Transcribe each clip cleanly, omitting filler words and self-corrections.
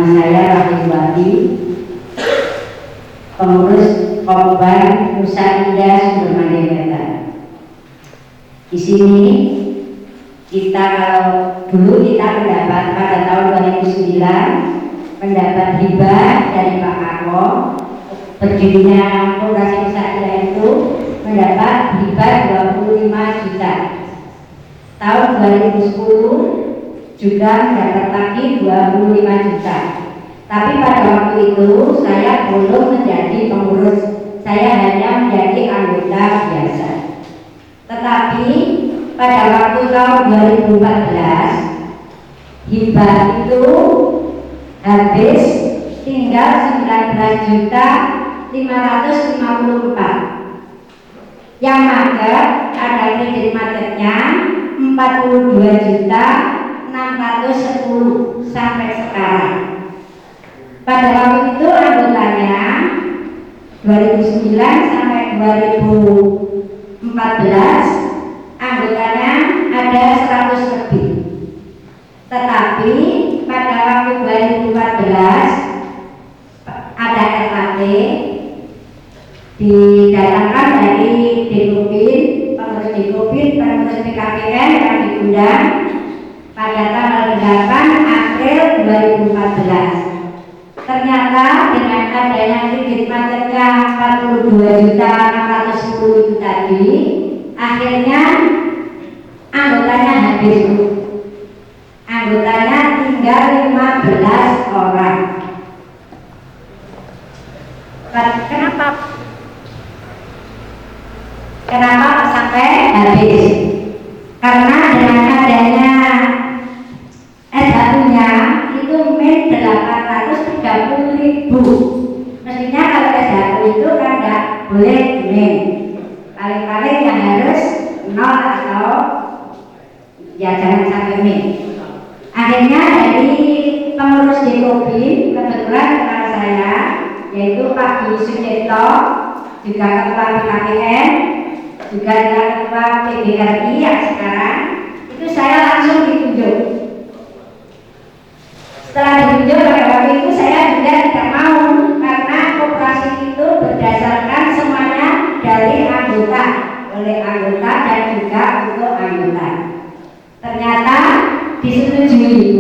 saya Rahimwati, pengurus Korban Nusa Indah Sumber Mandengata. Di sini kita, kalau dulu kita mendapat pada tahun 2009 mendapat hibah dari Pak Kako, berdirinya Koperasi Nusa Indah itu mendapat hibah 25 juta. Tahun 2010 juga mendapat lagi 25 juta. Tapi pada waktu itu saya belum menjadi pengurus, saya hanya menjadi anggota biasa. Tetapi pada waktu tahun 2014 hibah itu habis, tinggal 19.554. Yang mager ada kredit macetnya 42.610 sampai sekarang. Pada waktu itu anggotanya 2009 sampai 2014 anggotanya ada 100 lebih. Tetapi pada waktu 2014 ada SAT didatangkan dari Dekopin, pengurus Dekopin, pengurus PKPN yang diundang pada tanggal 8 April 2014. Ternyata dengan adanya kredit macetnya 42.610 itu tadi, akhirnya anggotanya habis. Anggotanya tinggal 15 orang. Kenapa sampai habis? Karena dengan adanya S1-nya itu min 830.000. Mestinya kalau S1 itu kan nggak boleh min, paling-paling yang harus 0 atau ya jangan sampai min. Akhirnya dari pengurus Dekopin kebetulan teman saya yaitu Pak Budi Sucipto, juga ketua PKPN, juga ketua PGRI yang sekarang, itu saya langsung ditunjuk. Setelah ditunjuk pada waktu itu saya juga tidak mau, karena koperasi itu berdasarkan semuanya dari anggota, oleh anggota dan juga untuk anggota. Ternyata disetujui.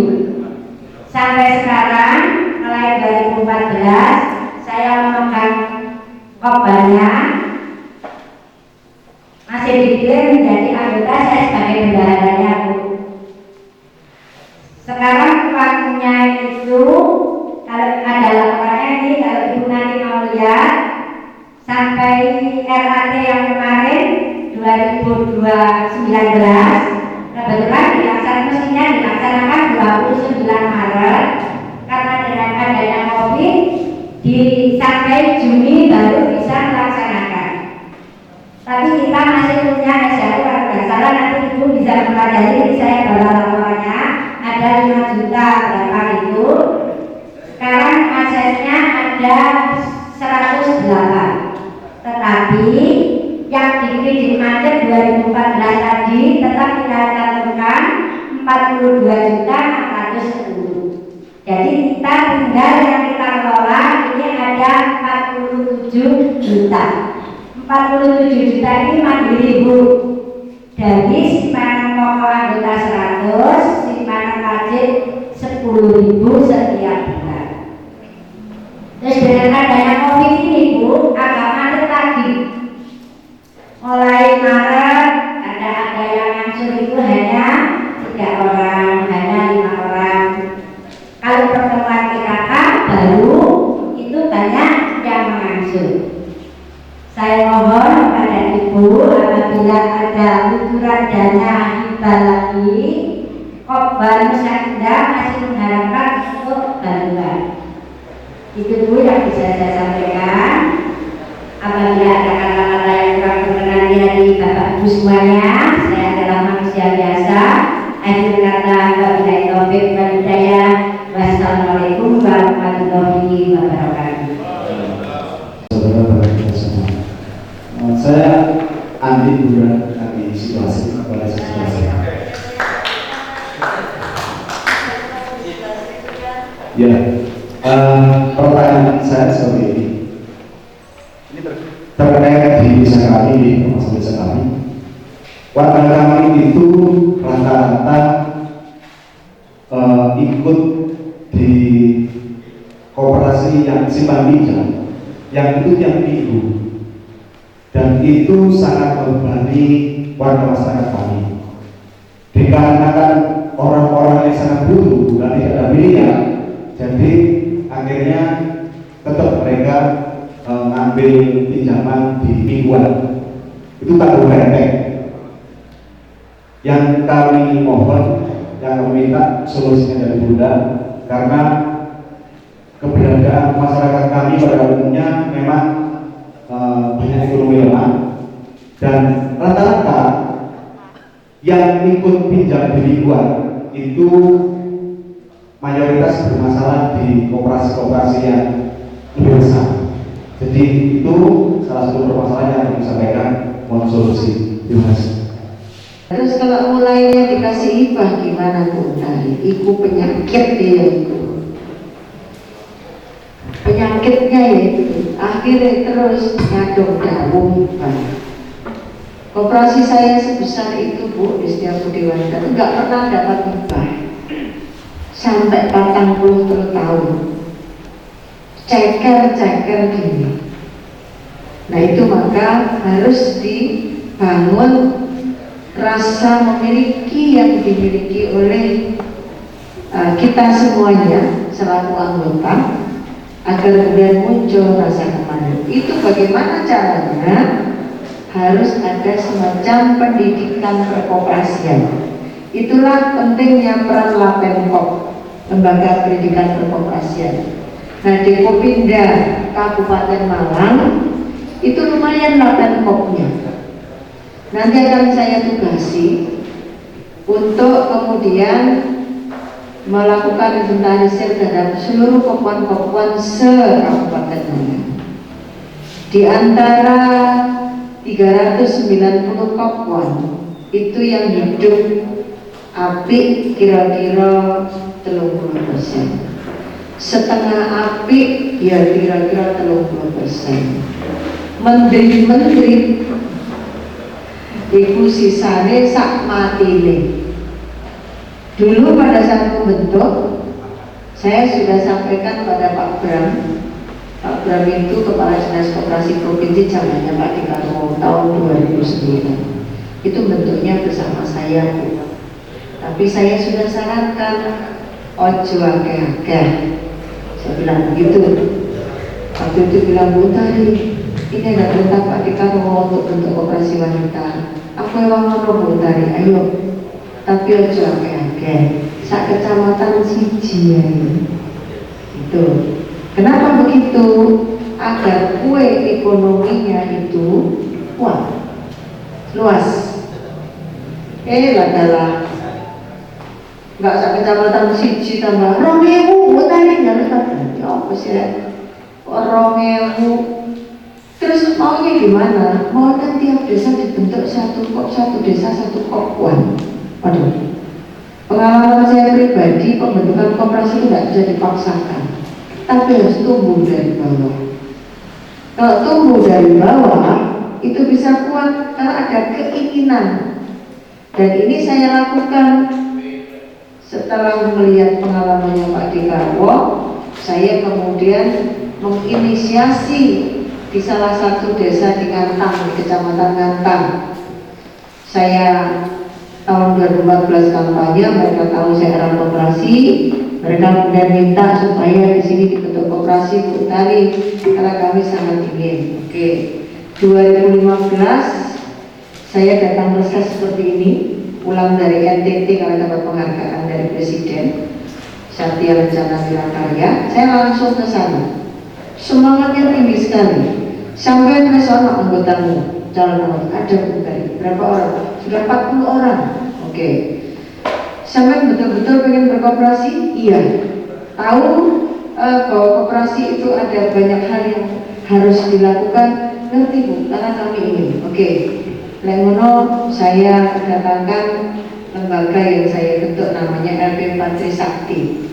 Sampai sekarang mulai 2014 saya memegang korbannya, masih dipilih menjadi anggota, saya sebagai bendaharanya, Bu. Sekarang uangnya itu kalau ada laporannya ini, kalau Ibu nanti mau lihat sampai RAT yang kemarin 2019 kebetulan mestinya dilaksanakan 29 Maret, karena dengan adanya COVID sampai Juni baru bisa melaksanakan. Tapi kita masih punya S1, kalau tidak salah nanti Ibu bisa mempelajari, ini saya bawa laporannya, ada 5 juta berapa itu. Sekarang asetnya ada 108. Tetapi yang di kredit macet 2014 tadi tetap kita cantumkan 42.610. Jadi kita tinggal yang kita kelola ini ada 47 juta. 47 juta ini mandiri, Bu. Dari simpanan pokok anggota 100, simpanan wajib 10.000 setiap bulan. Terus dengan adanya COVID ini, Bu, agak macet lagi. Mulai Maret ada yang ngangsur itu hanya 3 orang, hanya 5 orang. Kalau pertemuan PKK baru itu banyak yang mengangsur. Saya mohon kepada Ibu, apabila ada ukuran dana hibah lagi, Korban Nusa Indah masih mengharapkan untuk bantuan. Itu dulu yang bisa saya sampaikan. Apabila ada kata-kata yang kurang berkenan dari Bapak Ibu semuanya, saya adalah manusia biasa. Akhir kata, wabillahi taufiq wal hidayah. Wassalamualaikum warahmatullahi wabarakatuh. Saya anti bulan dari situasi pada situasi. Ya. Pertanyaan saya seperti ini. Ini terkait di desa kami, di masalah desa kami. Warga kami itu rata-rata ikut di koperasi yang simpan pinjam, yang itu tiap minggu, dan itu sangat membebani warga masyarakat kami. Dikarenakan orang-orang yang sangat butuh dan tidak ada pilihan, jadi akhirnya tetap mereka ngambil pinjaman di mingguan. Itu tanggung rentek. Yang kami mohon, yang kami minta solusinya dari Bunda, karena keberadaan masyarakat kami pada umumnya memang banyak ekonomi lemah, dan rata-rata yang ikut pinjam di mingguan itu mayoritas bermasalah di koperasi-koperasi yang lebih besar. Jadi itu salah satu permasalahan yang kami sampaikan, mohon solusi. Terima kasih. Terus kalau mulainya dikasih hibah gimana Bu? Nah, itu penyakit dia itu. Penyakitnya itu akhirnya terus ngadong daun hibah. Koperasi saya sebesar itu Bu, di Setiabudi Wanita itu nggak pernah dapat hibah sampai 40 tahun. Ceker gini. Nah itu maka harus dibangun rasa memiliki yang dimiliki oleh kita semuanya selaku anggota, agar kemudian muncul rasa kemanusiaan. Itu bagaimana caranya? Harus ada semacam pendidikan perkoperasian. Itulah pentingnya peran Lapenkop, Lembaga Pendidikan Perkoperasian. Nah di Kopinda Kabupaten Malang itu lumayan Lapenkopnya. Nanti akan saya tugasi untuk kemudian melakukan inventarisir terhadap seluruh kopuan-kopuan se-Kabupaten Malang. Di antara 390 kopuan itu yang hidup api kira-kira 30%. Setengah api ya kira-kira 30%. Menteri-menteri iku sisane sak matine. Dulu pada saat membentuk, saya sudah sampaikan pada Pak Bram. Pak Bram itu Kepala Dinas Koperasi Provinsi zamannya Pak Dekarwo tahun 2009. Itu bentuknya bersama saya Bu. Tapi saya sudah sarankan ojo akeh-akeh. Saya bilang begitu. Waktu itu bilang Bu Tari, ini ada perintah Pak Dekarwo untuk bentuk koperasi wanita. Aku yang mau Bu Tari, ayo. Tapi ojo akeh-akeh. Sak kecamatan siji ya. Itu. Kenapa begitu? Agar kue ekonominya itu kuat, luas. Adalah nggak sak kecamatan siji tambah 2.000 Bu Tari harus ya apa sih ya? 2.000. Terus maunya gimana? Mau kan tiap desa dibentuk satu desa satu kopuan. Waduh, pengalaman saya pribadi pembentukan koperasi itu tidak bisa dipaksakan, tapi harus tumbuh dari bawah. Kalau tumbuh dari bawah itu bisa kuat kalau ada keinginan. Dan ini saya lakukan setelah melihat pengalamannya Pak Dekarwo. Saya kemudian menginisiasi di salah satu desa di Ngantang, di Kecamatan Ngantang. Saya tahun 2014 kampanye, mereka tahu saya orang koperasi, mereka kemudian minta supaya di sini dibentuk koperasi Bu Tari karena kami sangat ingin. Oke, 2015 saya datang reses seperti ini, pulang dari NTT karena dapat penghargaan dari Presiden Satya Lencana Karya. Saya langsung ke sana. Semangatnya tinggi sekali. Sampai nasional anggotamu calon ada Bu Tari. Berapa orang? Sudah 40 orang. Oke. Sampai betul-betul pengen berkooperasi? Iya. Tahu bahwa kooperasi itu ada banyak hal yang harus dilakukan, ngerti Bu, karena kami ingin. Oke. Lengono saya datangkan lembaga yang saya bentuk namanya LP Patri Sakti.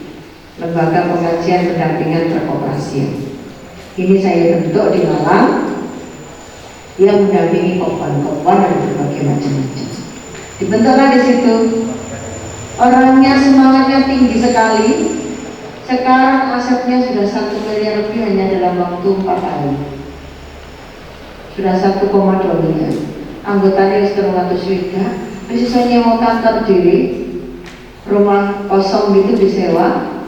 Lembaga Pengajian Pendampingan Perkoperasian. Ini saya bentuk di Malang, yang mendampingi kopwan-kopwan dan berbagai macam-macam. Dibentuklah di situ. Orangnya semangatnya tinggi sekali. Sekarang asetnya sudah 1 miliar lebih hanya dalam waktu 4 tahun. Sudah 1,2 miliar. Anggotanya sekitar 200 juta. Bisa nyewa kantor diri, rumah kosong gitu disewa,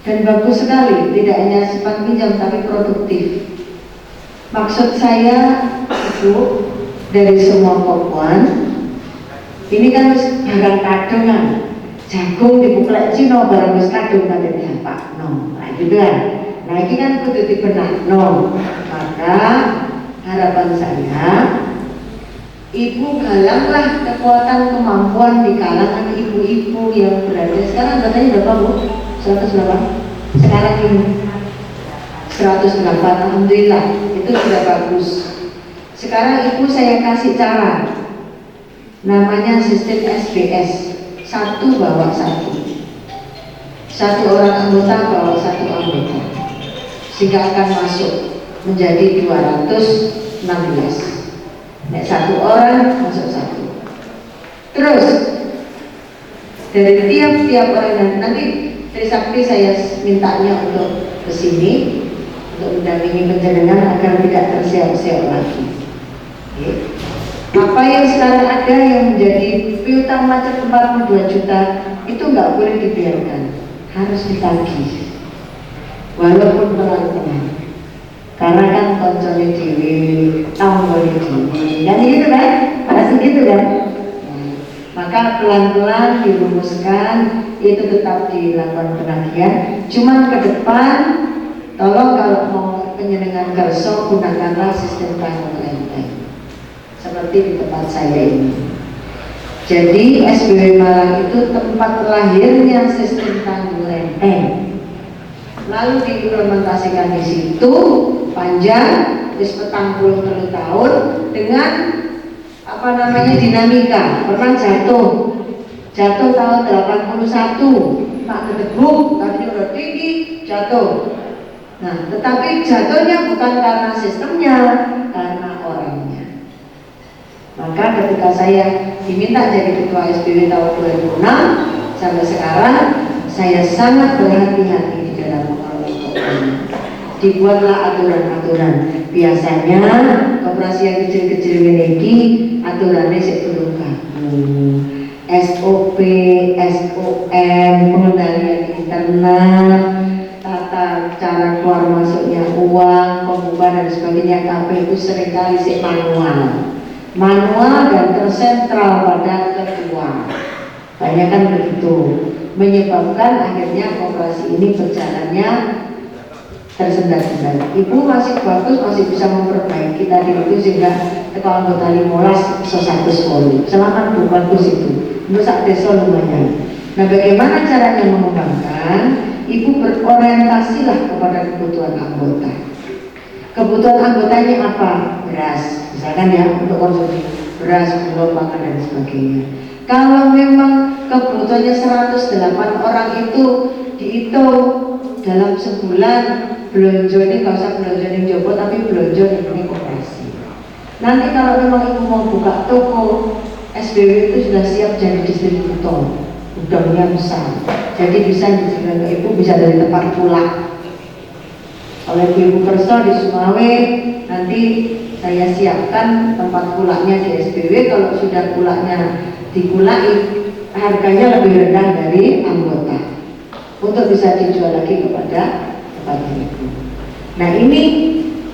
dan bagus sekali. Tidak hanya simpan pinjam tapi produktif. Maksud saya itu dari semua kopwan, ini kan barang kadungan. Jagung dibuklek Cina barang wis kadung kate diapak no. Nah gitu kan. Nah ini kan kudu dibenak no. Maka harapan saya ibu galanglah kekuatan kemampuan di kalangan ibu-ibu yang berada sekarang katanya berapa Bu? 100 berapa? Sekarang ini 108, alhamdulillah itu sudah bagus. Sekarang ibu saya kasih cara, namanya sistem SBS. 1 bawa 1 orang anggota bawa 1 anggota, sehingga akan masuk menjadi 216. Nek 1 orang masuk 1. Terus dari tiap-tiap orang, nanti Trisakti saya mintanya untuk kesini untuk mendampingi penjenengan agar tidak terseok-seok lagi. Oke. Apa yang sekarang ada yang menjadi piutang macet 42 juta itu nggak boleh dibiarkan, harus ditagih walaupun pelan-pelan, karena kan koncone dewi, tanggone dewi, kan gitu kan, harus gitu kan. Maka pelan-pelan dirumuskan, itu tetap dilakukan penagihan. Cuman ke depan, tolong kalau mau penjenengan kerso gunakanlah sistem tanggung renteng seperti di tempat saya ini. Jadi SBW Malang itu tempat lahirnya sistem tanggung renteng. Lalu diimplementasikan di situ panjang, terus 40 tahun dengan apa namanya dinamika. Pernah jatuh tahun 81, Pak Gedeguk, tadi udah tinggi, jatuh. Nah, tetapi jatuhnya bukan karena sistemnya, karena orangnya. Maka ketika saya diminta jadi ketua SBW tahun 2006 sampai sekarang, saya sangat berhati-hati di dalam mengelola koperasi. Dibuatlah aturan-aturan. Biasanya koperasi yang kecil-kecil ini aturannya sebelum kaku, SOP, SOM, pengendalian internal, tata cara keluar masuknya uang, pembukaan dan sebagainya. KP itu seringkali manual dan tersentral pada ketua. Banyak kan begitu, menyebabkan akhirnya koperasi ini berjalannya tersendat-sendat. Ibu masih bagus, masih bisa memperbaiki tadi itu sehingga ketua anggota 15 100 poli. Selamat Bu, bagus itu. Nusak desa lumayan. Nah, bagaimana caranya mengembangkan? Ibu berorientasilah kepada kebutuhan anggota. Kebutuhan anggotanya apa? Beras, misalkan ya, untuk konsumsi beras, gula, pangan dan sebagainya. Kalau memang kebutuhannya 108 orang itu dihitung dalam sebulan, belanja ini nggak usah belanja yang Jopo, tapi belanja ini koperasi. Nanti kalau memang ibu mau buka toko, SBW itu sudah siap jadi distributor, gudangnya besar, jadi bisa dijual ke ibu, bisa dari tempat pulang. Oleh Ibu Kerso di Sumawe, nanti saya siapkan tempat pulaknya di SBW. Kalau sudah pulaknya dipulai, harganya lebih rendah dari anggota untuk bisa dijual lagi kepada ibu. Nah, ini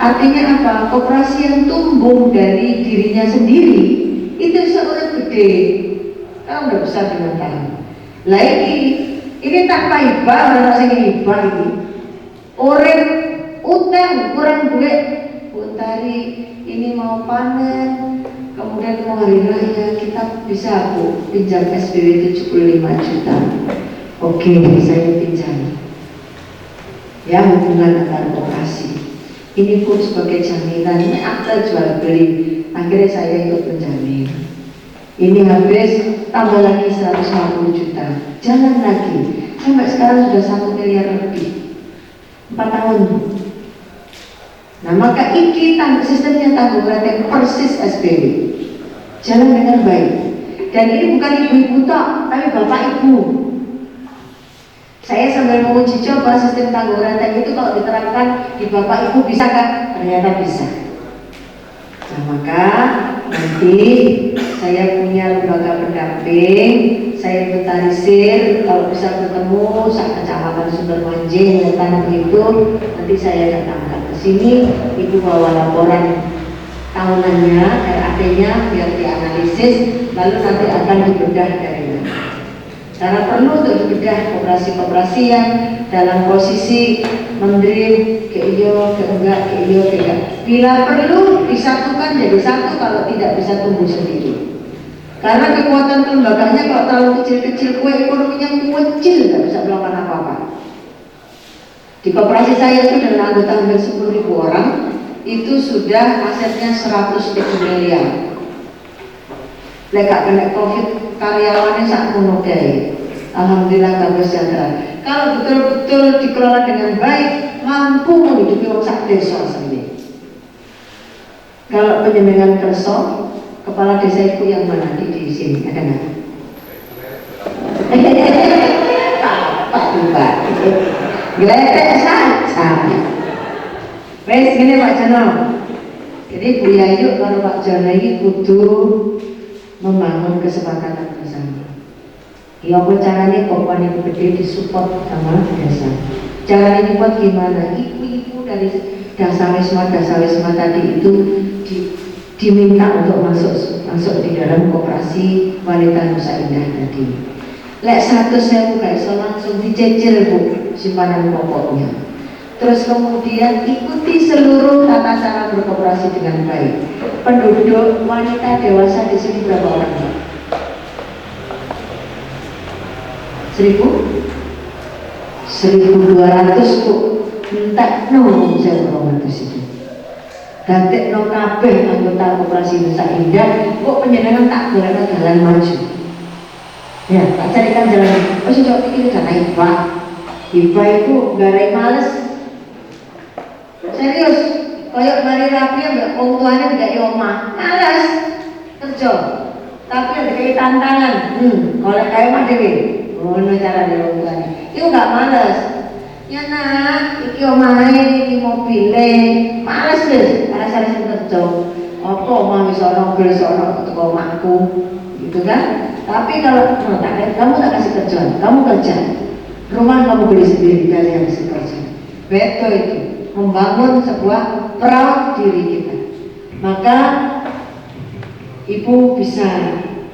artinya apa? Koperasi yang tumbuh dari dirinya sendiri itu seorang gede, kan udah besar dengan tangan. Lah ini tanpa hibah, orang sing hibah ini orang utang kurang duit. Bu Tari ini mau panen, kemudian mau hari raya, kita bisa Bu pinjam SBW 75 juta. Oke, saya pinjam. Ya, hubungan antar koperasi. Ini pun sebagai jaminan akta jual beli. Akhirnya saya ikut menjamin. Ini habis, tambah lagi 150 juta. Jalan lagi. sampai sekarang sudah 1 miliar lebih, 4 tahun. Nah maka ini sistemnya tanggung renteng persis SPW, jalan dengan baik. Dan ini bukan ibu-ibu tok, tapi bapak ibu. Saya sambil menguji coba sistem tanggung renteng itu kalau diterapkan di bapak ibu bisa kan? Ternyata bisa. Nah maka nanti saya punya lembaga pendamping, saya inventarisir, kalau bisa bertemu saat kecamatan Sundermanjing, Wetan itu, nanti saya datangkan ke sini, ibu bawa laporan tahunannya, RAT-nya biar dianalisis, lalu nanti akan dibedah dari mana. Karena perlu untuk dibedah koperasi-koperasi yang dalam posisi menteri keiyo, keenggak, keiyo, keenggak. Bila perlu disatukan jadi satu, kalau tidak bisa tumbuh sendiri. Karena kekuatan kelembagaannya kalau terlalu kecil-kecil, kue ekonominya kecil, tidak bisa melakukan apa-apa. Di koperasi saya itu dengan anggota hampir 10.000 orang, itu sudah asetnya 100 miliar. Lekak kena COVID, karyawannya sak menodai. Alhamdulillah bagus sejahtera. Kalau betul-betul dikelola dengan baik, mampu menghidupi orang sak desa sendiri. Kalau penyemengan kerso, kepala desa itu yang mana di sini ada nggak? Pak lupa. Gledek saja. Wes gini Pak Jono. Jadi Bu Yayu kalau Pak Jono ini kudu membangun kesepakatan bersama. Ya apa caranya pokoknya itu gede disupport sama desa. Caranya buat gimana? Ibu-ibu dari Dasawisma tadi itu diminta untuk masuk di dalam koperasi wanita Nusa Indah tadi. Lek 100.000 gak iso langsung dicicil Bu simpanan pokoknya. Terus kemudian ikuti seluruh tata cara berkoperasi dengan baik. Penduduk wanita dewasa di sini berapa orang? 1.200 Bu. Entek no saya itu. Gantek no kabeh anggota koperasi Nusa Indah. Kok penjenengan tak boleh jalan maju. Ya, tak carikan jalan. Oh sejauh ini dana IPA. IPA itu garai males. Serius, kayak mari rapi ambek wong tuane tidak omah. Males kerja. Tapi ada kayak tantangan. Oleh kayak mah dhewe. Ngono cara wong tuane. Iku enggak males. Ya nak, iki omahe, iki mobile. Males wis, males kerja. Apa omah wis ana mobil sono teko omahku. Gitu kan? Tapi kalau kamu tak kasih kerjaan, kamu kerja. Rumah kamu beli sendiri dari yang kasih kerja. Betul itu. Membangun sebuah proud diri kita. Maka ibu bisa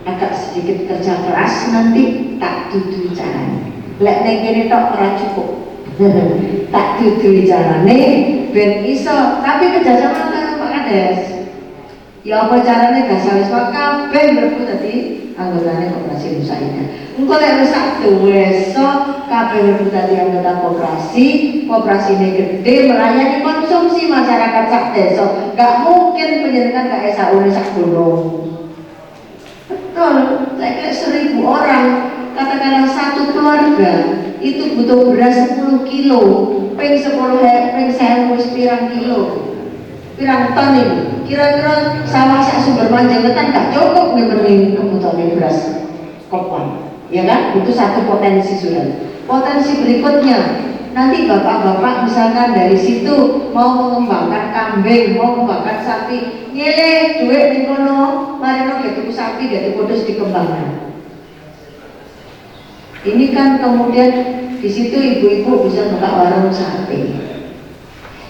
agak sedikit kerja keras nanti tak tutu caranya. Lek ning kene tok ora cukup. Tak tutu carane ben iso, tapi kerjasama karo Pak Kades. Ya apa carane Dasawisma kabeh mlebu dadi anggotane koperasi Nusa Indah. Engko lek wis sak desa kabeh mlebu dadi anggota koperasine gede melayani konsumsi masyarakat sak desa. Gak mungkin penjenengan gak esa urip sak gunung. Betul, saya kira 1.000 orang, katakanlah satu keluarga itu butuh beras 10 kilo, peng 10.000 wis pirang kilo, pirang ton ini. Kira-kira sawah sak Sundermanjing kan gak cukup ngemenuhi kebutuhan beras kopon, ya kan? Itu satu potensi sudah. Potensi berikutnya, nanti bapak-bapak misalkan dari situ mau mengembangkan kambing, mau mengembangkan sapi, nyele duit di kono, mari no gitu sapi jadi kudus dikembangkan. Ini kan kemudian di situ ibu-ibu bisa buka warung sate.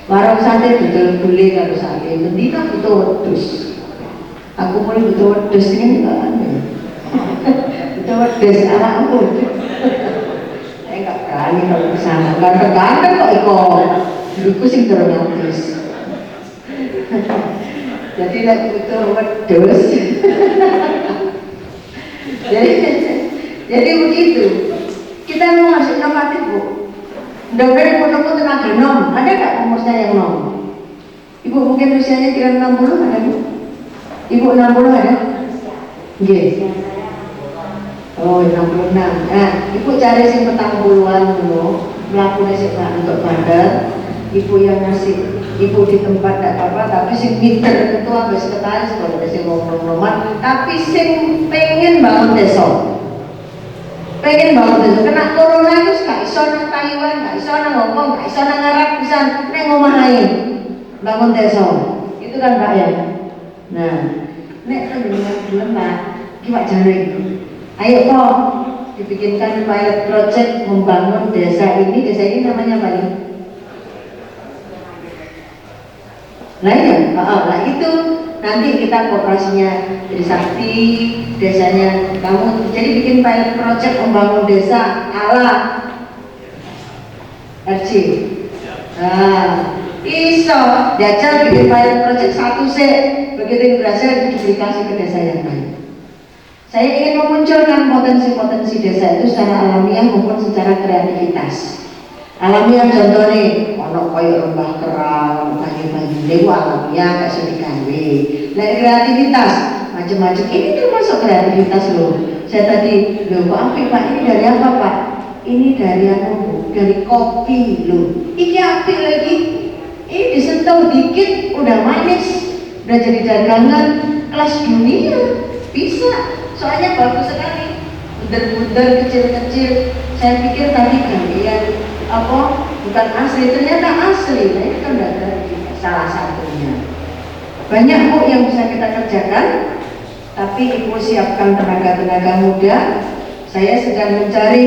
Warung sate betul boleh kalau sate, nanti kan betul wedus. Aku mulai betul wedus ini enggak ada. Betul wedus anakku. Saya enggak berani kalau ke sana. Ganteng kok ikut. Diriku sih terus nyapis. Jadi lek betul wedus. Jadi begitu. Kita mau ngasih inovatif Bu. Mudah-mudahan foto-foto tenaga nom, ada nggak umur saya yang nom? Ibu mungkin usianya kira 60 ada Bu? Ibu 60 ada? Yes. Oh 66. Nah, ibu cari sing 40-an dulu, melakukan sing untuk bandar. Ibu yang ngasih, ibu di tempat tidak apa-apa, tapi sing pinter ketua sampai sekretaris kalau ada sing ngomong-ngomongan, tapi sing pengen bangun desa. Pengen bangun desa. Kena corona itu gak iso nang Taiwan, gak iso nang Hongkong, gak iso nang Arab, bisa neng omah ae. Bangun desa. Itu kan Pak ya. Nah, nek dengan gelem Pak, iki Pak Jaring. Ayo kok dibikinkan pilot project membangun desa ini namanya apa nih? Nah ya, nah itu nanti kita kooperasinya dari Sakti, desanya kamu, jadi bikin pilot project membangun desa ala RC. Nah, iso jajal bikin pilot project satu sih, begitu berhasil duplikasi ke desa yang lain. Saya ingin memunculkan potensi-potensi desa itu secara alamiah maupun secara kreativitas. Alamiah contohnya, ono koyo lembah kerang, banyu-banyu, itu alamiah gak sudah digawe. Nah kreativitas, macam-macam ini termasuk kreativitas loh. Saya tadi, loh kok apik Pak, ini dari apa Pak? Ini dari apa Bu? Dari kopi loh. Ini apik lagi. Ini disentuh dikit, udah manis, udah jadi dagangan kelas dunia, bisa. Soalnya bagus sekali, bunder-bunder kecil-kecil. Saya pikir tadi gantian apa bukan asli, ternyata asli. Nah ini kan dari salah satunya. Banyak Bu yang bisa kita kerjakan, tapi Ibu siapkan tenaga-tenaga muda. Saya sedang mencari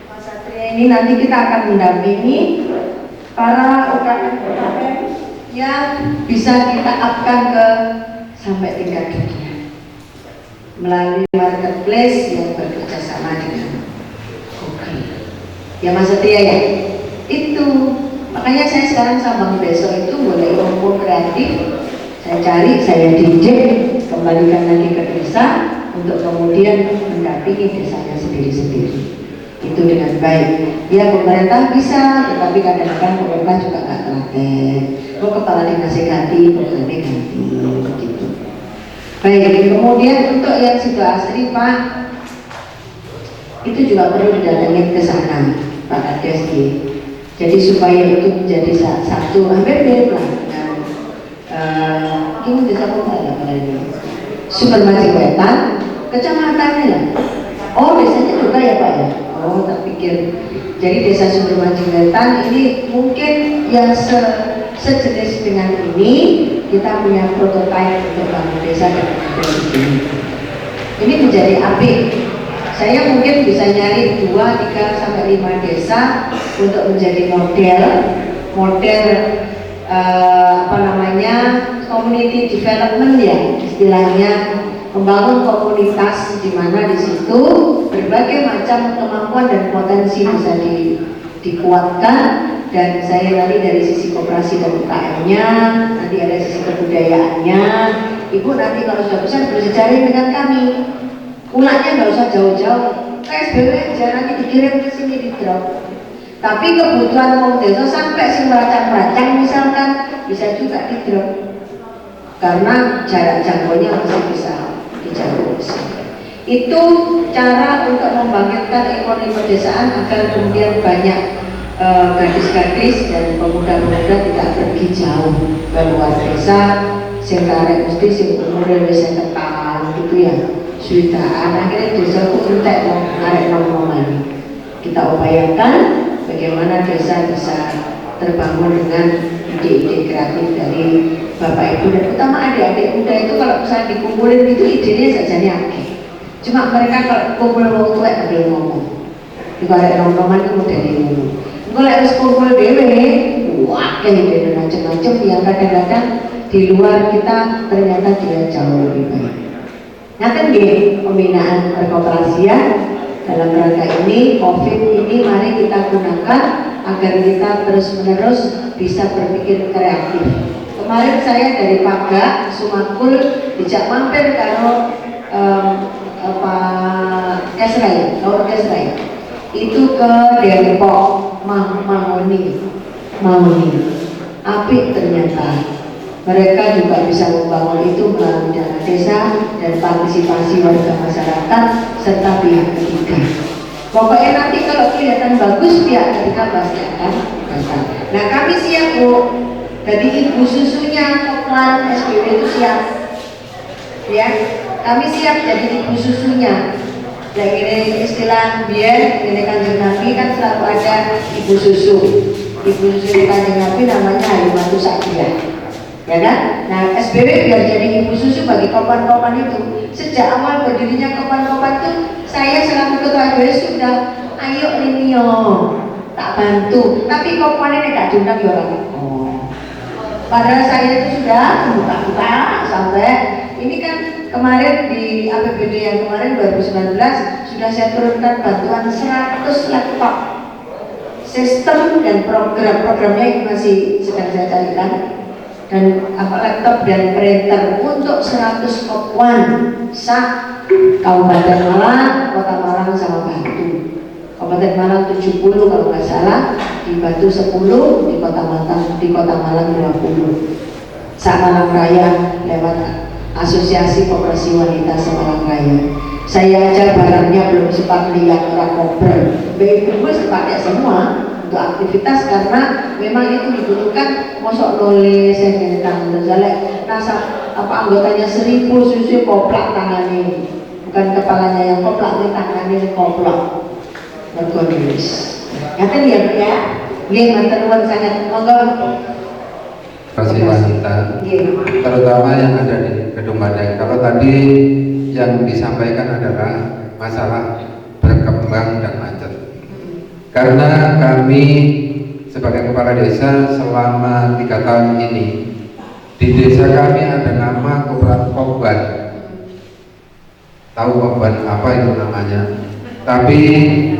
Mas Satria ini, nanti kita akan mendampingi para UKM yang bisa kita upkan ke sampai tingkat dunia melalui marketplace yang bekerja sama dengan Google. Ya Mas Satria ya, itu makanya saya sekarang Sabang besok itu mulai ngumpul kreatif, saya cari, saya didik, kembalikan lagi ke desa untuk kemudian mendampingi desanya sendiri-sendiri. Itu dengan baik. Ya pemerintah bisa, tetapi kadang-kadang pemerintah juga nggak telaten. Kok kepala dinasnya ganti, programnya ganti, begitu. Baik, kemudian untuk yang sudah asli Pak, itu juga perlu didatangin ke sana Pak Kades. Jadi supaya itu menjadi satu hampir mirip lah dengan ini desa kota ya Pak ini. Sumber Majik Wetan, kecamatannya lah. Oh desanya juga ya Pak ya. Oh tak pikir. Jadi desa Sumber Majik Wetan ini mungkin yang sejenis dengan ini. Kita punya prototipe untuk bangun desa dan begini. Ini menjadi apik. Saya mungkin bisa nyari 2, 3, sampai 5 desa untuk menjadi model apa namanya community development ya istilahnya, membangun komunitas di mana di situ berbagai macam kemampuan dan potensi bisa dikuatkan. Dan saya nanti dari sisi koperasi dan UKM-nya, nanti ada sisi kebudayaannya. Ibu nanti kalau sudah besar bisa cari dengan kami. Pulangnya nggak usah jauh-jauh, KSBW aja nanti dikirim ke sini di drop. Tapi kebutuhan wong desa sampai sing meracang misalkan bisa juga di drop. Karena jarak jangkaunya masih bisa dijangkau. Itu cara untuk membangkitkan ekonomi pedesaan agar kemudian banyak gadis-gadis dan pemuda-pemuda tidak pergi jauh ke luar desa, sing karek mesti sing umure wis tekan gitu ya. Suwitaan akhirnya desa ku entek wong arek nom-noman. Kita upayakan bagaimana desa bisa terbangun dengan ide-ide kreatif dari Bapak Ibu dan utama adik-adik muda itu. Kalau misalnya dikumpulin itu idenya sajane akeh. Cuma mereka kalau kumpul wong tuwek belum ngomong. Di arek nom-noman itu modele ngomong. Kalau harus kumpul dewe, wah kayak ide macam-macam yang kadang-kadang di luar kita ternyata dia jauh lebih baik. Nah kan gini, pembinaan perkooperasian dalam rangka ini, COVID ini mari kita gunakan agar kita terus-menerus bisa berpikir kreatif. Kemarin saya dari Paga, Sumakul, dijak mampir kalau Pak Kesrai, Kaur Kesrai, itu ke Depok, Mahoni, apik ternyata. Mereka juga bisa membangun itu melalui dana desa dan partisipasi warga masyarakat serta pihak ketiga. Pokoknya nanti kalau kelihatan bagus pihak ketiga pasti akan datang. Nah kami siap Bu, jadi ibu susunya Koplan SBW itu siap, ya. Kami siap jadi ibu susunya. Ya ini istilah biar ini Kanjeng Nabi kan selalu ada ibu susu. Ibu susu di Kanjeng Nabi namanya Halimatu Sa'diyah. Ya kan? Nah SBW biar jadi ibu susu bagi Koplan-Koplan itu. Sejak awal berdirinya Koplan-Koplan itu saya selaku ketua SBW sudah ayo Linio tak bantu. Tapi Koplan ini gak diundang ya orang. Padahal saya itu sudah buka-buka sampai ini kan kemarin di APBD yang kemarin 2019 sudah saya turunkan bantuan 100 laptop. Sistem dan programnya itu masih sedang saya carikan. Dan laptop dan printer untuk 100 Kopwan Kabupaten Malang, Kota Malang sama Batu. Kabupaten Malang 70 kalau nggak salah, di Batu 10, di Kota Malang 20. Malang Raya lewat Asosiasi Koperasi Wanita Semarang Raya. Saya aja barangnya belum sempat lihat orang koper. BIPU pakai semua untuk aktivitas karena memang itu dibutuhkan. Mosok nulis saya kira tangan nasa anggotanya 1000 susu koplak tangannya, bukan kepalanya yang koplak, ini tangannya ini koplak berkonulis. Ngaten ya nggih matur nuwun sangat monggo. Kasih wanita, terutama yang ada di Gedung Bandeng. Kalau tadi yang disampaikan adalah masalah berkembang dan macet. Karena kami sebagai kepala desa selama 3 tahun ini di desa kami ada nama Koperasi Kokban. Tahu Kokban apa itu namanya? Tapi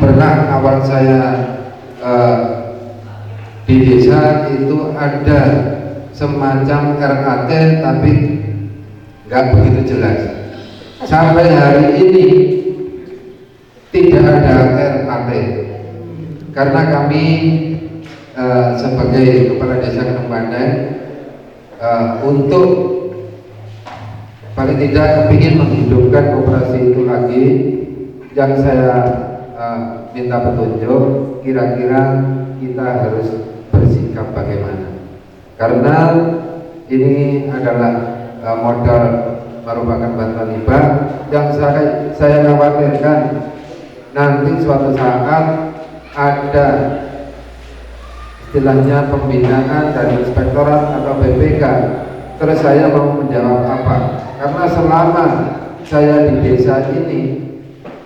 pernah awal saya di desa itu ada semacam RAT tapi nggak begitu jelas. Sampai hari ini tidak ada RAT karena kami sebagai kepala desa Gedung Bandeng untuk paling tidak ingin menghidupkan koperasi itu lagi. Yang saya minta petunjuk kira-kira kita harus bersikap bagaimana, karena ini adalah modal merupakan bantuan hibah yang saya khawatirkan nanti suatu saat ada istilahnya pembinaan dari inspektorat atau BPK, terus saya mau menjawab apa? Karena selama saya di desa ini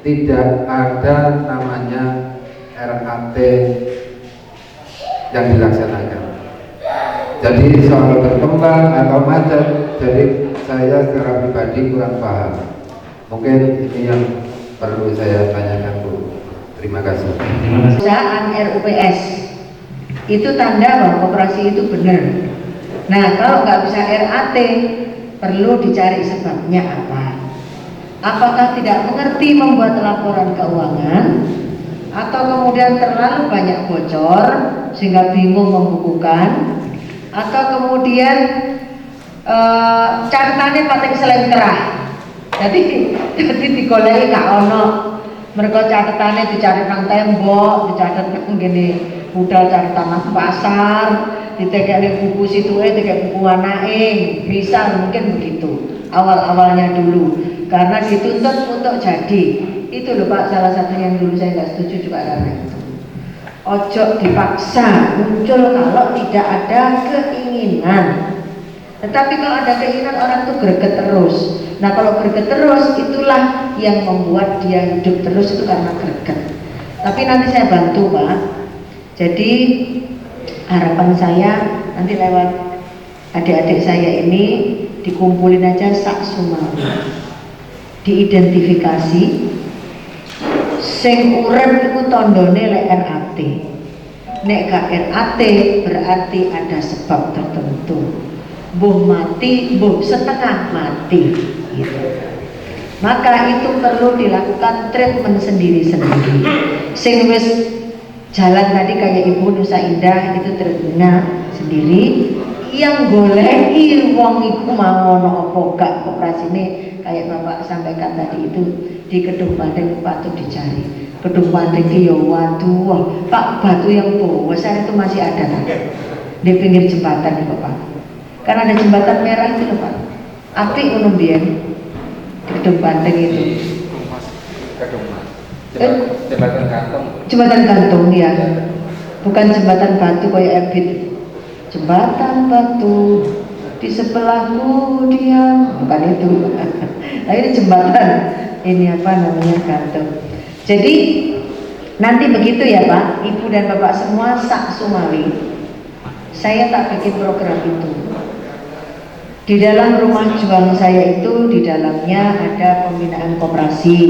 tidak ada namanya RAT yang dilaksanakan. Jadi soal berkembang atau macet, jadi saya secara pribadi kurang paham. Mungkin ini yang perlu saya tanyakan Bu. Terima kasih. Perusahaan RUPS itu tanda bahwa koperasi itu benar. Nah kalau nggak bisa RAT, perlu dicari sebabnya apa. Apakah tidak mengerti membuat laporan keuangan, atau kemudian terlalu banyak bocor sehingga bingung membukukan, atau kemudian catatannya paling selengkerah. Jadi digoleki gak ono. Mereka catatannya dicari nang tembok, dicatat nang gini budal catatan nang pasar, ditekek buku situe, ditekek buku anake, misal mungkin begitu. Awal-awalnya dulu, karena dituntut untuk jadi. Itu loh Pak, salah satu yang dulu saya nggak setuju juga karena itu. Ojo dipaksa muncul kalau tidak ada keinginan. Tetapi kalau ada keinginan orang tuh greget terus. Nah kalau greget terus itulah yang membuat dia hidup terus itu karena greget. Tapi nanti saya bantu Pak. Jadi harapan saya nanti lewat adik-adik saya ini dikumpulin aja sak Sumawi, diidentifikasi sing urip iku tandane lek RAT. Nek gak RAT berarti ada sebab tertentu. Mbuh mati, mbuh setengah mati gitu. Maka itu perlu dilakukan treatment sendiri-sendiri. Sing wis jalan tadi kayak Ibu Nusa Indah itu treatmentnya sendiri. yang goleki wong iku mau ono apa gak koperasine kayak Bapak sampaikan tadi itu di Kedung Bandeng patut dicari. Kedung Bandeng ya waduh, Pak, batu yang besar itu masih ada kan? Di pinggir jembatan nih Bapak. Kan ada jembatan merah itu loh Pak. Apik ngono mbiyen. Di Kedung Bandeng itu. Jembatan gantung. Jembatan gantung ya. Bukan jembatan batu kayak Ebit. Jembatan batu di sebelahku diam, bukan itu. Nah ini jembatan, ini apa namanya gantung. Jadi nanti begitu ya Pak, Ibu dan Bapak semua sak Sumawi. Saya tak bikin program itu. Di dalam rumah juang saya itu di dalamnya ada pembinaan koperasi.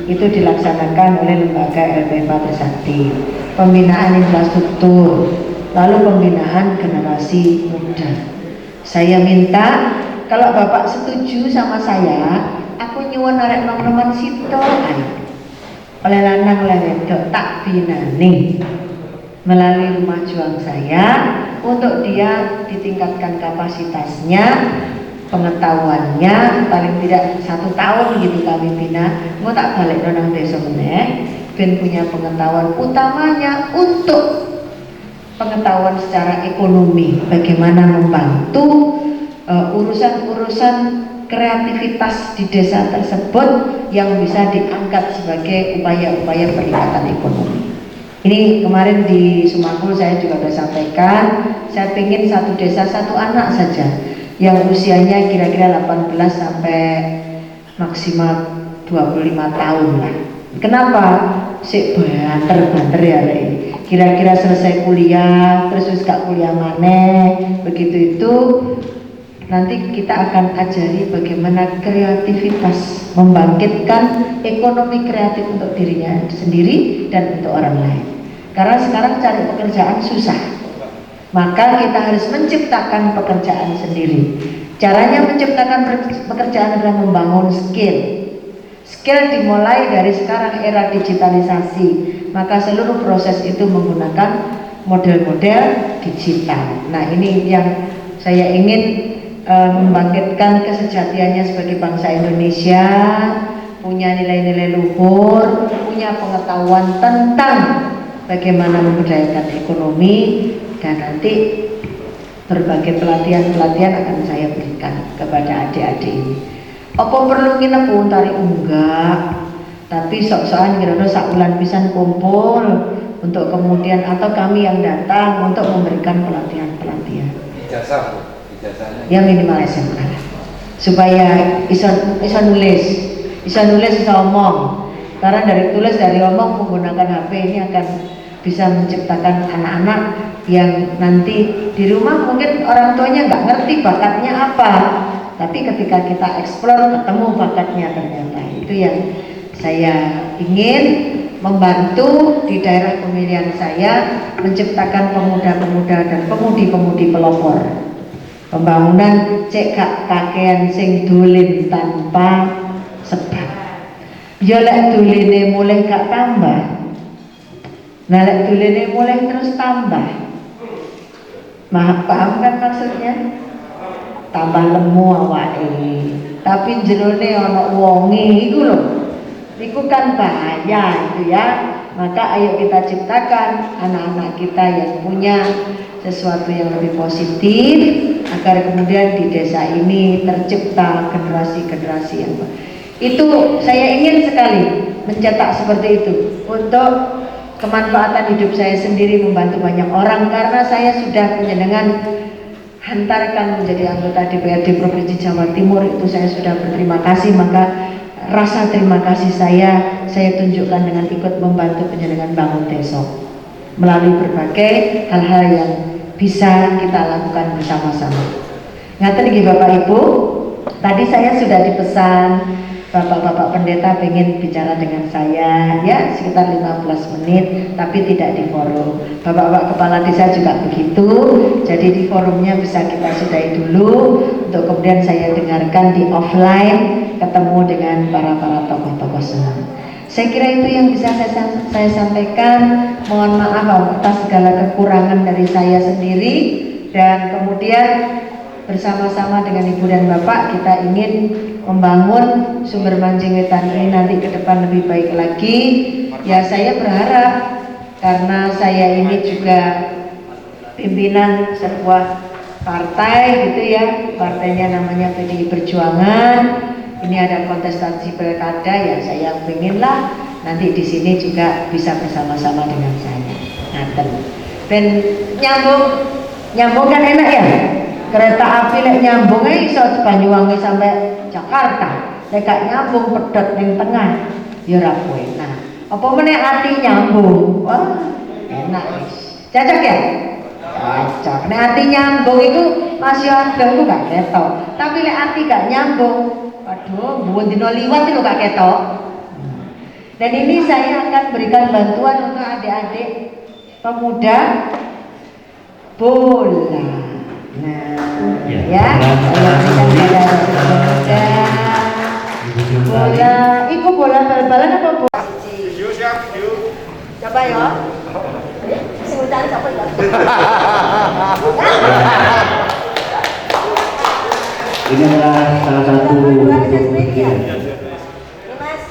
Itu dilaksanakan oleh lembaga LPH Trisakti. Pembinaan infrastruktur, lalu pembinaan generasi muda. Saya minta kalau Bapak setuju sama saya, aku nyuwun arek nom-noman sito ae. Oleh lanang oleh wedok tak binani melalui rumah juang saya untuk dia ditingkatkan kapasitasnya, pengetahuannya, paling tidak 1 tahun gitu kami bina. Mau tak balik nang desa meneh, ben punya pengetahuan utamanya untuk pengetahuan secara ekonomi, bagaimana membantu urusan-urusan kreativitas di desa tersebut yang bisa diangkat sebagai upaya-upaya peningkatan ekonomi. Ini kemarin di Sumakul saya juga sudah sampaikan, saya ingin satu desa satu anak saja yang usianya kira-kira 18 sampai maksimal 25 tahun lah. Kenapa? Sik banter-banter ya ini. Kira-kira selesai kuliah, terus gak kuliah maneh, begitu itu nanti kita akan ajari bagaimana kreativitas membangkitkan ekonomi kreatif untuk dirinya sendiri dan untuk orang lain. Karena sekarang cari pekerjaan susah, maka kita harus menciptakan pekerjaan sendiri. Caranya menciptakan pekerjaan adalah membangun skill. Skill dimulai dari sekarang era digitalisasi, maka seluruh proses itu menggunakan model-model digital. Nah ini yang saya ingin membangkitkan kesejatiannya sebagai bangsa Indonesia, punya nilai-nilai luhur, punya pengetahuan tentang bagaimana memberdayakan ekonomi, dan nanti berbagai pelatihan-pelatihan akan saya berikan kepada adik-adik ini. Apa perlu nginep untari enggak, tapi sok-sokan kira-kira sakulan pisan kumpul untuk kemudian atau kami yang datang untuk memberikan pelatihan-pelatihan. Ijazahnya ya minimal SMA supaya bisa nulis, bisa omong. Karena dari tulis dari omong menggunakan HP ini akan bisa menciptakan anak-anak yang nanti di rumah mungkin orang tuanya nggak ngerti bakatnya apa, tapi ketika kita eksplor ketemu bakatnya ternyata. Itu yang saya ingin membantu di daerah pemilihan saya, menciptakan pemuda-pemuda dan pemudi-pemudi pelopor. Pembangunan cek gak kakean sing dolen tanpa sebab. Ya lek dolene mulai gak tambah. Nah lek dolene mulai terus tambah. Paham kan maksudnya? Tambah lemu awake. Tapi jerone ana wonge iku lho. Iku kan bahaya itu ya. Maka ayo kita ciptakan anak-anak kita yang punya sesuatu yang lebih positif agar kemudian di desa ini tercipta generasi-generasi yang baik. Itu saya ingin sekali mencetak seperti itu untuk kemanfaatan hidup saya sendiri, membantu banyak orang, karena saya sudah penjenengan hantarkan menjadi anggota DPRD Provinsi Jawa Timur. Itu saya sudah berterima kasih, maka rasa terima kasih saya tunjukkan dengan ikut membantu penjenengan bangun desa melalui berbagai hal-hal yang bisa kita lakukan bersama-sama. Ngaten nggih Bapak Ibu, tadi saya sudah dipesan Bapak-bapak pendeta pengen bicara dengan saya ya sekitar 15 menit, tapi tidak di forum. Bapak-bapak kepala desa juga begitu, jadi di forumnya bisa kita sudahi dulu untuk kemudian saya dengarkan di offline, ketemu dengan para tokoh-tokoh semua. Saya kira itu yang bisa saya sampaikan. Mohon maaf atas segala kekurangan dari saya sendiri. Dan kemudian bersama-sama dengan Ibu dan Bapak kita ingin membangun Sumber Mancing Wetan ini nanti ke depan lebih baik lagi. Ya saya berharap karena saya ini juga pimpinan sebuah partai gitu ya, partainya namanya PDI Perjuangan. Ini ada kontestasi pilkada ya, saya pengenlah nanti di sini juga bisa bersama-sama dengan saya. Ngaten. Dan nyambung kan enak ya. Kereta api lek nyambung iso Banyuwangi sampai Jakarta. Lek gak nyambung pedot ning tengah ya ora enak. Apa meneh ati nyambung. Wah, enak wis. Cocok ya? Cocok. Nek ati nyambung itu masih ada itu gak ketok. Tapi lek ati gak nyambung, aduh, buat dino liwat itu gak ketok. Dan ini saya akan berikan bantuan untuk adik-adik pemuda bola. Nah, ya, saya berikan pada pemuda bola. Iku bola bal-balan apa bola? Coba ya. Sing ucapin siapa ya? Ini adalah salah satu bentuk ya? Mas,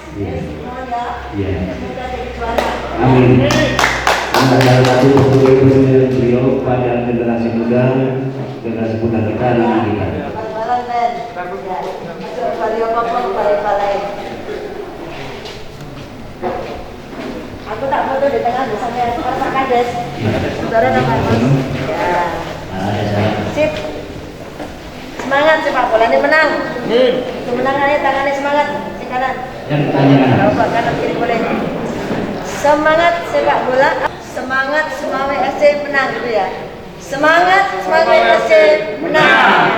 mohon ya. Iya. Semoga jadi juara. Amin. Ini adalah satu bentuk kepedulian beliau pada generasi muda kita dan kita. Bal-balan Ben. Ya. Masuk balik apa-apa balai-balai. Aku tak foto di tengah sampai Pak Kades. Saudara nama Mas. Ya. Ada saya. Sip. Semangat sepak bola ini menang. Kemenangannya tangannya semangat. Si kanan. Yang pertanyaan. Kalau Pak kanan kiri boleh. Semangat sepak bola. Semangat Semawe FC menang gitu ya. Semangat Semawe FC menang.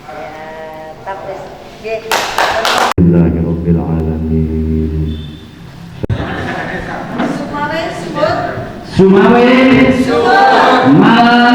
Ya, tapes. Oke. Alhamdulillahirabbil alamin. Semawe sebut. Sumawe. Malang.